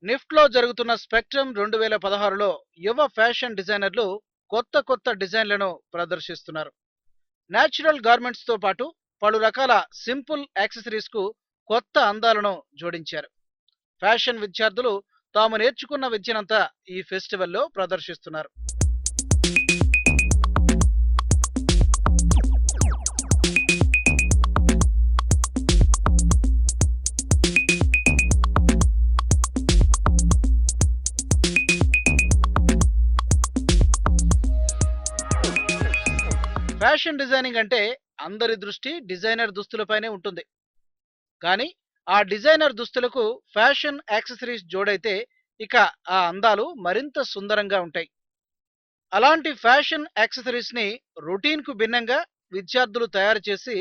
NIFT లో జరుగుతున్న spectrum 2016లో యువ ఫ్యాషన్ డిజైనర్లు కొత్త డిజైన్లను ప్రదర్శిస్తున్నారు. నేచురల్ గార్మెంట్స్ తో పాటు పలు రకాల సింపుల్ యాక్సెసరీస్ కు కొత్త అందాలను జోడించారు. ఫ్యాషన్ విద్యార్థులు తాము నేర్చుకున్న విద్యనంతా ఈ ఫెస్టివల్లో ప్రదర్శిస్తున్నారు. ఫ్యాషన్ డిజైనింగ్ అంటే అందరి దృష్టి డిజైనర్ దుస్తులపైనే ఉంటుంది. కానీ ఆ డిజైనర్ దుస్తులకు ఫ్యాషన్ యాక్సెసరీస్ జోడైతే ఇక ఆ అందాలు మరింత సుందరంగా ఉంటాయి. అలాంటి ఫ్యాషన్ యాక్సెసరీస్ ని రొటీన్ కు భిన్నంగా విద్యార్థులు తయారు చేసి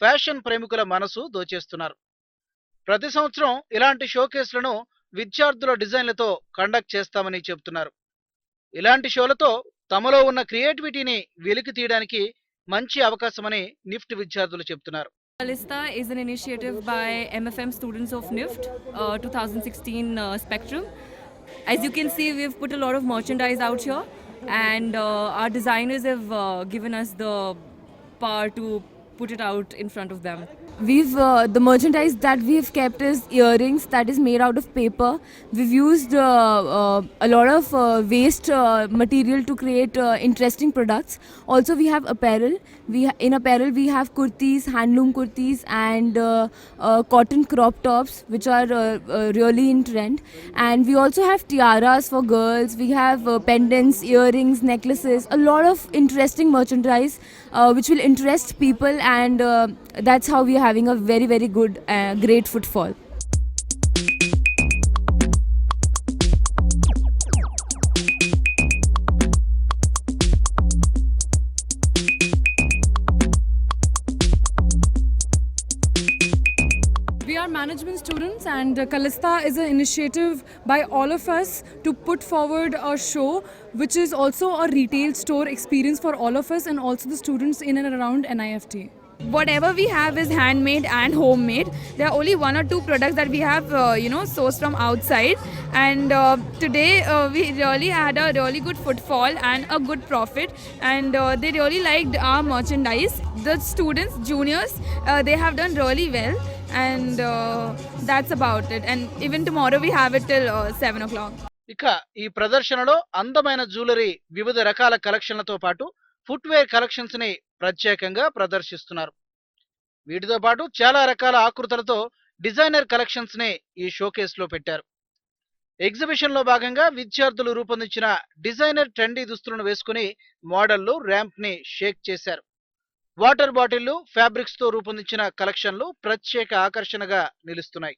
ఫ్యాషన్ ప్రేమికుల మనసు దోచేస్తున్నారు. ప్రతి సంవత్సరం ఇలాంటి షోకేస్లను విద్యార్థుల డిజైన్లతో కండక్ట్ చేస్తామని చెబుతున్నారు. ఇలాంటి షోలతో తమలో ఉన్న క్రియేటివిటీని వెలికి తీయడానికి మంచి అవకాశమని నిఫ్ట్ విద్యార్థులు చెబుతున్నారు. Kalista is an initiative by MFM students of NIFT 2016 Spectrum. As you can see, we've put a lot of merchandise out here, and our designers have given us the power to put it out in front of them. We've the merchandise that we've kept is earrings that is made out of paper. We've used a lot of waste material to create interesting products. Also, we have apparel. In apparel we have kurtis, handloom kurtis, and cotton crop tops, which are really in trend. And we also have tiaras for girls. We have pendants, earrings, necklaces. A lot of interesting merchandise which will interest people, and that's how we are having a very good great footfall. We are management students, and Kalista is an initiative by all of us to put forward a show which is also a retail store experience for all of us and also the students in and around NIFT. Whatever we have is handmade and homemade. There are only one or two products that we have sourced from outside, and today we really had a really good footfall and a good profit, and they really liked our merchandise. The students, juniors, they have done really well, and that's about it. And even tomorrow we have it till 7 o'clock. ఇక ఈ ప్రదర్శనలో అందమైన jewellery, వివిధ రకాల కలెక్షన్లతో పాటు footwear collections ని ప్రత్యేకంగా ప్రదర్శిస్తున్నారు. వీటితో పాటు చాలా రకాల ఆకృతులతో డిజైనర్ కలెక్షన్స్ ని ఈ షోకేస్ లో పెట్టారు. ఎగ్జిబిషన్ లో భాగంగా విద్యార్థులు రూపొందించిన డిజైనర్ ట్రెండీ దుస్తులను వేసుకుని మోడళ్లు ర్యాంప్ ని షేక్ చేశారు. వాటర్ బాటిళ్లు, ఫ్యాబ్రిక్స్ తో రూపొందించిన కలెక్షన్లు ప్రత్యేక ఆకర్షణగా నిలుస్తున్నాయి.